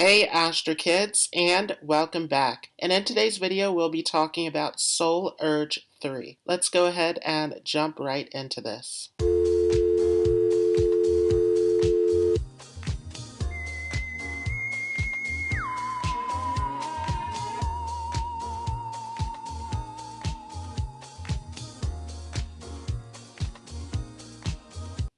Hey Astro Kids, and welcome back. And in today's video, we'll be talking about Soul Urge 3. Let's go ahead and jump right into this.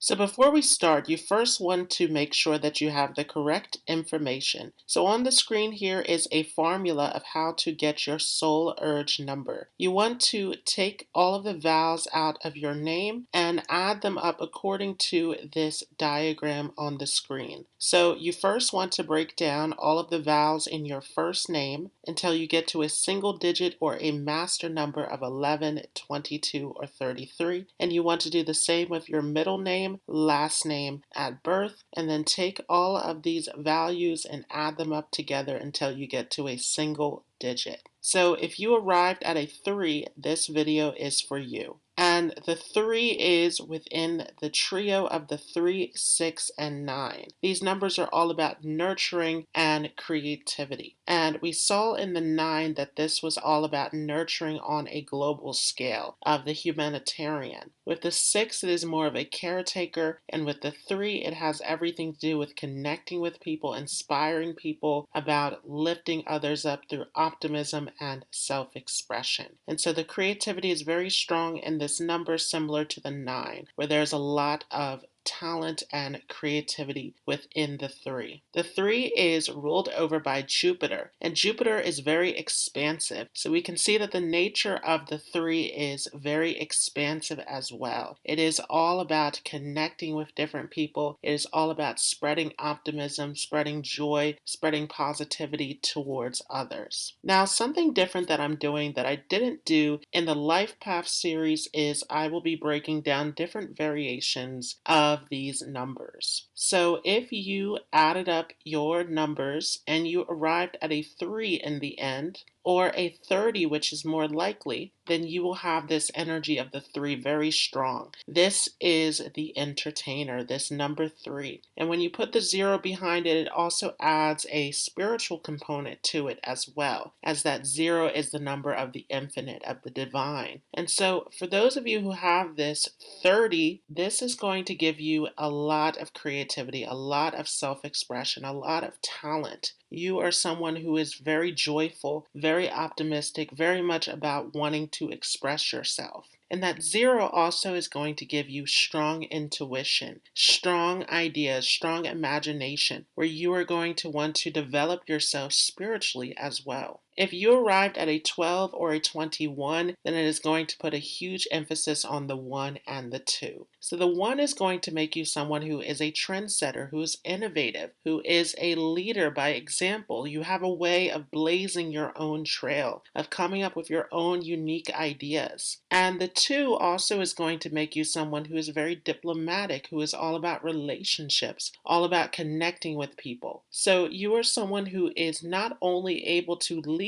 So before we start, you first want to make sure that you have the correct information. So on the screen here is a formula of how to get your soul urge number. You want to take all of the vowels out of your name and add them up according to this diagram on the screen. So you first want to break down all of the vowels in your first name until you get to a single digit or a master number of 11, 22, or 33. And you want to do the same with your middle name, last name at birth, and then take all of these values and add them up together until you get to a single digit. So if you arrived at a 3, this video is for you. And the 3 is within the trio of the 3, 6, and 9. These numbers are all about nurturing and creativity. And we saw in the 9 that this was all about nurturing on a global scale of the humanitarian. With the 6, it is more of a caretaker, and with the 3, it has everything to do with connecting with people, inspiring people, about lifting others up through optimism and self-expression. And so the creativity is very strong in this number, similar to the 9, where there's a lot of talent and creativity within the 3. The 3 is ruled over by Jupiter, and Jupiter is very expansive. So we can see that the nature of the 3 is very expansive as well. It is all about connecting with different people. It is all about spreading optimism, spreading joy, spreading positivity towards others. Now, something different that I'm doing that I didn't do in the Life Path series is I will be breaking down different variations of these numbers. So if you added up your numbers and you arrived at a 3 in the end, or a 30, which is more likely, then you will have this energy of the 3 very strong. This is the entertainer, this number 3. And when you put the 0 behind it, it also adds a spiritual component to it as well, as that 0 is the number of the infinite, of the divine. And so for those of you who have this 30, this is going to give you a lot of creativity, a lot of self-expression, a lot of talent. You are someone who is very joyful, very optimistic, very much about wanting to express yourself. And that 0 also is going to give you strong intuition, strong ideas, strong imagination, where you are going to want to develop yourself spiritually as well. If you arrived at a 12 or a 21, then it is going to put a huge emphasis on the 1 and the 2. So the 1 is going to make you someone who is a trendsetter, who is innovative, who is a leader by example. You have a way of blazing your own trail, of coming up with your own unique ideas. And the 2 also is going to make you someone who is very diplomatic, who is all about relationships, all about connecting with people. So you are someone who is not only able to lead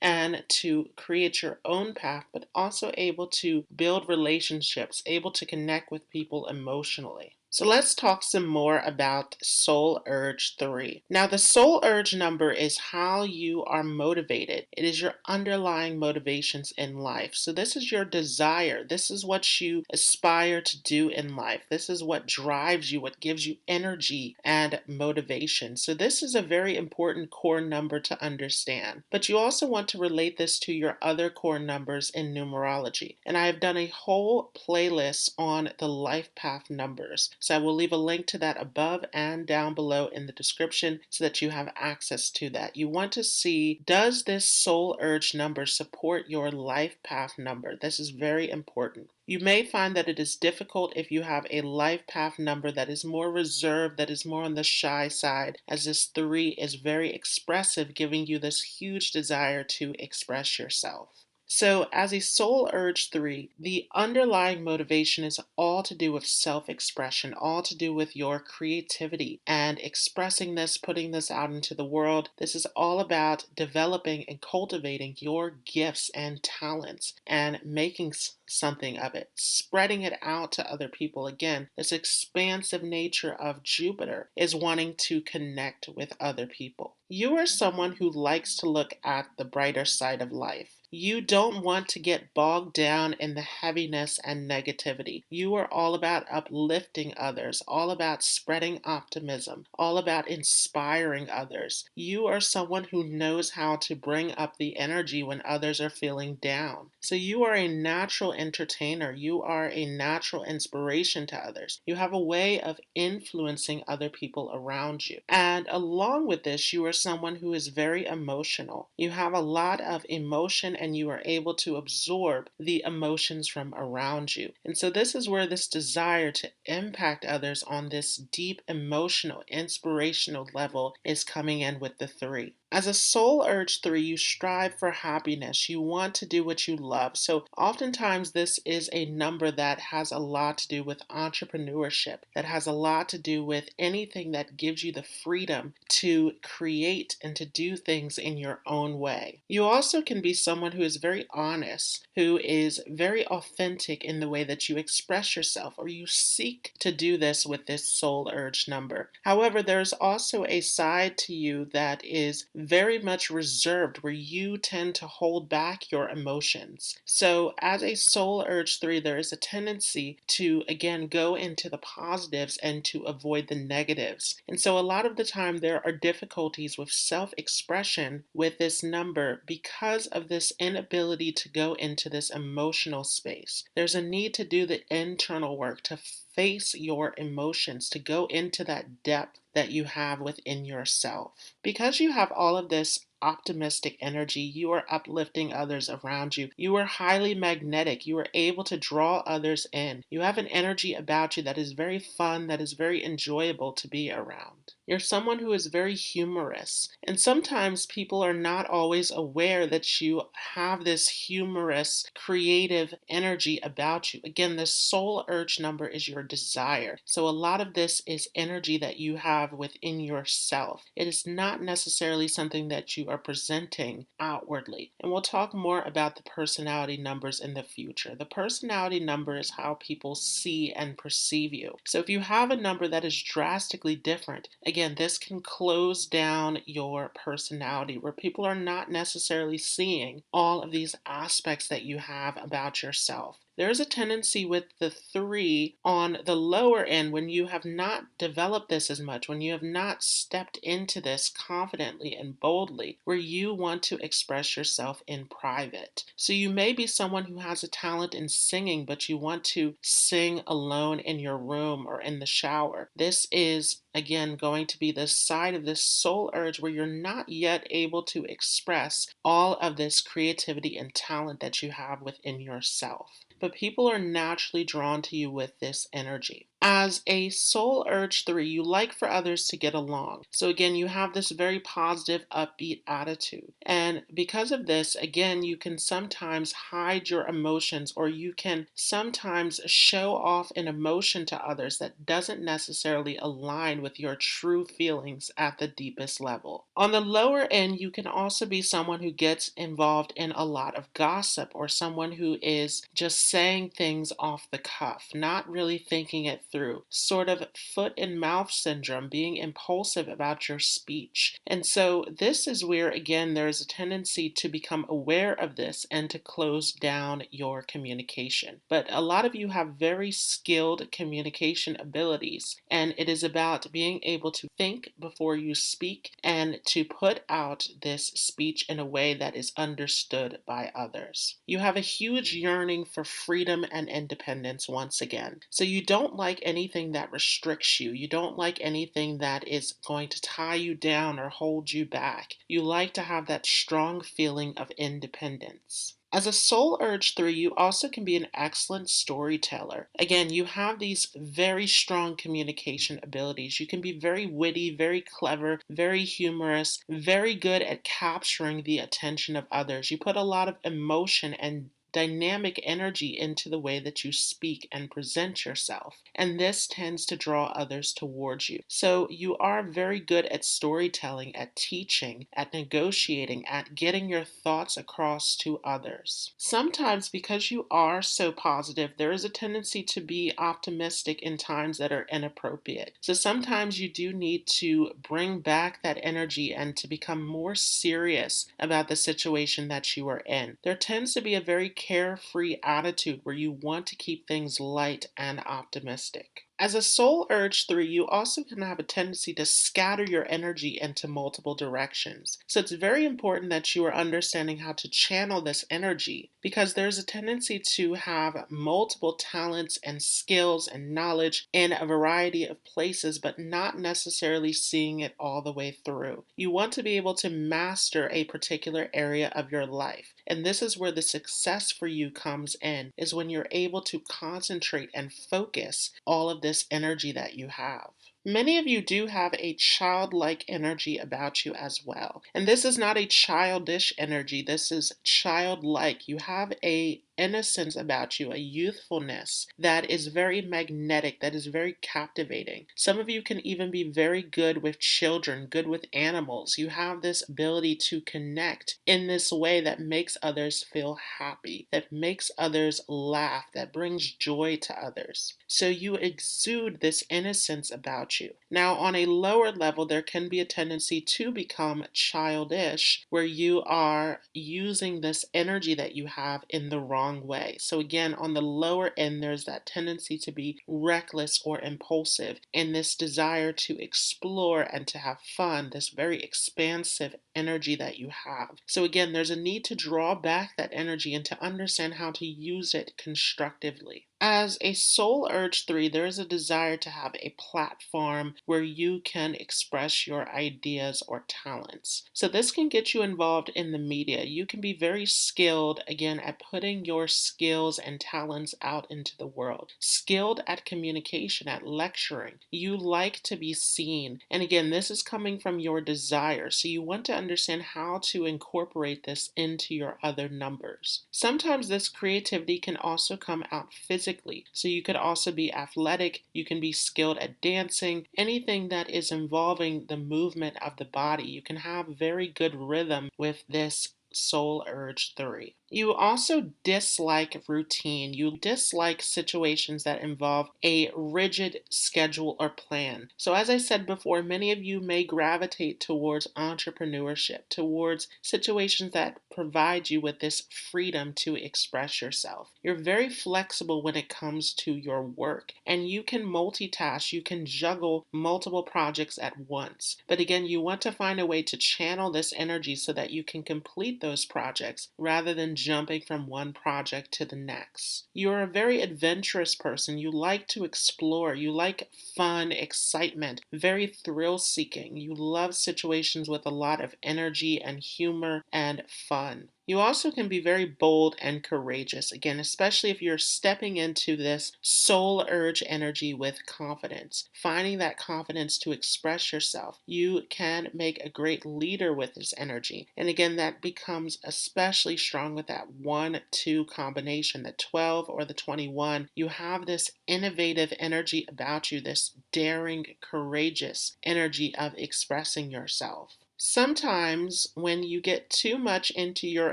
and to create your own path, but also able to build relationships, able to connect with people emotionally. So let's talk some more about Soul Urge 3. Now, the Soul Urge number is how you are motivated. It is your underlying motivations in life. So this is your desire. This is what you aspire to do in life. This is what drives you, what gives you energy and motivation. So this is a very important core number to understand. But you also want to relate this to your other core numbers in numerology. And I have done a whole playlist on the life path numbers. So I will leave a link to that above and down below in the description so that you have access to that. You want to see, does this soul urge number support your life path number? This is very important. You may find that it is difficult if you have a life path number that is more reserved, that is more on the shy side, as this 3 is very expressive, giving you this huge desire to express yourself. So, as a soul urge three, the underlying motivation is all to do with self expression, all to do with your creativity and expressing this, putting this out into the world. This is all about developing and cultivating your gifts and talents and making something of it, spreading it out to other people. Again, this expansive nature of Jupiter is wanting to connect with other people. You are someone who likes to look at the brighter side of life. You don't want to get bogged down in the heaviness and negativity. You are all about uplifting others, all about spreading optimism, all about inspiring others. You are someone who knows how to bring up the energy when others are feeling down. So you are a natural entertainer. You are a natural inspiration to others. You have a way of influencing other people around you. And along with this, you are someone who is very emotional. You have a lot of emotion and you are able to absorb the emotions from around you. And so this is where this desire to impact others on this deep emotional, inspirational level is coming in with the three. As a soul urge three, you strive for happiness. You want to do what you love. So oftentimes this is a number that has a lot to do with entrepreneurship, that has a lot to do with anything that gives you the freedom to create and to do things in your own way. You also can be someone who is very honest, who is very authentic in the way that you express yourself, or you seek to do this with this soul urge number. However, there's also a side to you that is very much reserved, where you tend to hold back your emotions. So as a soul urge three, there is a tendency to again go into the positives and to avoid the negatives. And so a lot of the time there are difficulties with self-expression with this number because of this inability to go into this emotional space. There's a need to do the internal work, to face your emotions, to go into that depth that you have within yourself. Because you have all of this optimistic energy, you are uplifting others around you. You are highly magnetic. You are able to draw others in. You have an energy about you that is very fun, that is very enjoyable to be around. You're someone who is very humorous. And sometimes people are not always aware that you have this humorous, creative energy about you. Again, this soul urge number is your desire. So a lot of this is energy that you have within yourself. It is not necessarily something that you are presenting outwardly. And we'll talk more about the personality numbers in the future. The personality number is how people see and perceive you. So if you have a number that is drastically different, again, this can close down your personality, where people are not necessarily seeing all of these aspects that you have about yourself. There's a tendency with the three on the lower end, when you have not developed this as much, when you have not stepped into this confidently and boldly, where you want to express yourself in private. So you may be someone who has a talent in singing, but you want to sing alone in your room or in the shower. This is again going to be the side of this soul urge where you're not yet able to express all of this creativity and talent that you have within yourself. But people are naturally drawn to you with this energy. As a soul urge three, you like for others to get along. So again, you have this very positive, upbeat attitude. And because of this, again, you can sometimes hide your emotions, or you can sometimes show off an emotion to others that doesn't necessarily align with your true feelings at the deepest level. On the lower end, you can also be someone who gets involved in a lot of gossip, or someone who is just saying things off the cuff, not really thinking it through, sort of foot and mouth syndrome, being impulsive about your speech. And so this is where, again, there is a tendency to become aware of this and to close down your communication. But a lot of you have very skilled communication abilities, and it is about being able to think before you speak and to put out this speech in a way that is understood by others. You have a huge yearning for freedom and independence once again. So you don't like anything that restricts you. You don't like anything that is going to tie you down or hold you back. You like to have that strong feeling of independence. As a soul urge 3, you also can be an excellent storyteller. Again, you have these very strong communication abilities. You can be very witty, very clever, very humorous, very good at capturing the attention of others. You put a lot of emotion and dynamic energy into the way that you speak and present yourself. And this tends to draw others towards you. So you are very good at storytelling, at teaching, at negotiating, at getting your thoughts across to others. Sometimes, because you are so positive, there is a tendency to be optimistic in times that are inappropriate. So sometimes you do need to bring back that energy and to become more serious about the situation that you are in. There tends to be a very carefree attitude where you want to keep things light and optimistic. As a soul urge 3, you also can have a tendency to scatter your energy into multiple directions. So it's very important that you are understanding how to channel this energy, because there's a tendency to have multiple talents and skills and knowledge in a variety of places, but not necessarily seeing it all the way through. You want to be able to master a particular area of your life. And this is where the success for you comes in, is when you're able to concentrate and focus all of this energy that you have. Many of you do have a childlike energy about you as well. And this is not a childish energy, this is childlike. You have a innocence about you, a youthfulness that is very magnetic, that is very captivating. Some of you can even be very good with children, good with animals. You have this ability to connect in this way that makes others feel happy, that makes others laugh, that brings joy to others. So you exude this innocence about you. Now, on a lower level, there can be a tendency to become childish, where you are using this energy that you have in the wrong way. So again, on the lower end, there's that tendency to be reckless or impulsive, and this desire to explore and to have fun, this very expansive energy that you have. So again, there's a need to draw back that energy and to understand how to use it constructively. As a soul urge 3, there is a desire to have a platform where you can express your ideas or talents. So this can get you involved in the media. You can be very skilled, again, at putting your skills and talents out into the world. Skilled at communication, at lecturing. You like to be seen. And again, this is coming from your desire. So you want to understand how to incorporate this into your other numbers. Sometimes this creativity can also come out physically. So you could also be athletic, you can be skilled at dancing, anything that is involving the movement of the body. You can have very good rhythm with this soul urge 3. You also dislike routine. You dislike situations that involve a rigid schedule or plan. So as I said before, many of you may gravitate towards entrepreneurship, towards situations that provide you with this freedom to express yourself. You're very flexible when it comes to your work, and you can multitask, you can juggle multiple projects at once. But again, you want to find a way to channel this energy so that you can complete those projects rather than jumping from one project to the next. You're a very adventurous person. You like to explore. You like fun, excitement, very thrill-seeking. You love situations with a lot of energy and humor and fun. You also can be very bold and courageous, again, especially if you're stepping into this soul urge energy with confidence, finding that confidence to express yourself. You can make a great leader with this energy. And again, that becomes especially strong with that 1-2 combination, the 12 or the 21. You have this innovative energy about you, this daring, courageous energy of expressing yourself. Sometimes when you get too much into your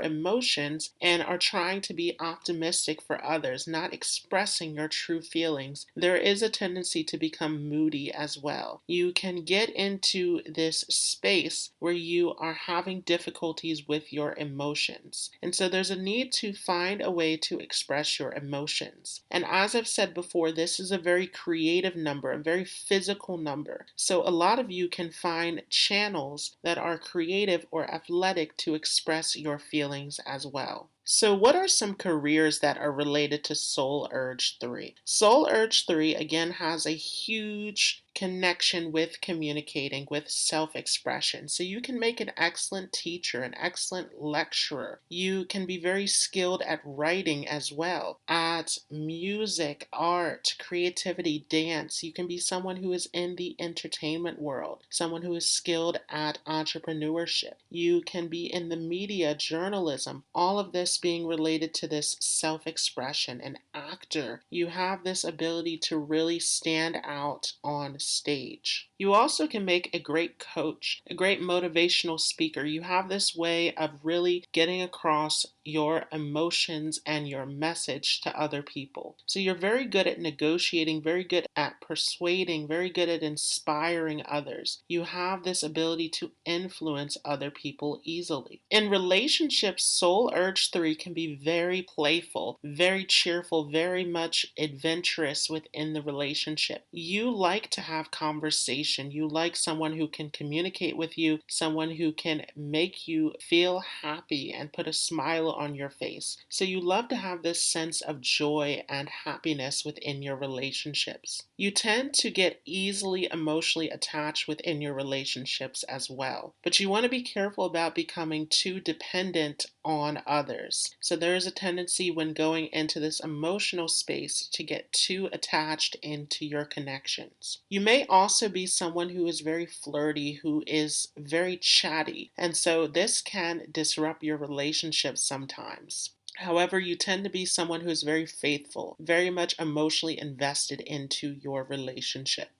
emotions and are trying to be optimistic for others, not expressing your true feelings, there is a tendency to become moody as well. You can get into this space where you are having difficulties with your emotions. And so there's a need to find a way to express your emotions. And as I've said before, this is a very creative number, a very physical number. So a lot of you can find channels that are creative or athletic to express your feelings as well. So, what are some careers that are related to Soul Urge 3? Soul Urge 3 again has a huge connection with communicating, with self expression. So, you can make an excellent teacher, an excellent lecturer. You can be very skilled at writing as well, at music, art, creativity, dance. You can be someone who is in the entertainment world, someone who is skilled at entrepreneurship. You can be in the media, journalism, all of this being related to this self expression. An actor, you have this ability to really stand out on stage. You also can make a great coach, a great motivational speaker. You have this way of really getting across your emotions and your message to other people. So you're very good at negotiating, very good at persuading, very good at inspiring others. You have this ability to influence other people easily. In relationships, Soul Urge 3 can be very playful, very cheerful, very much adventurous within the relationship. You like to have conversation. You like someone who can communicate with you, someone who can make you feel happy and put a smile on your face. So you love to have this sense of joy and happiness within your relationships. You tend to get easily emotionally attached within your relationships as well. But you want to be careful about becoming too dependent on others. So there is a tendency when going into this emotional space to get too attached into your connections. You may also be someone who is very flirty, who is very chatty, and so this can disrupt your relationships sometimes. However, you tend to be someone who is very faithful, very much emotionally invested into your relationship.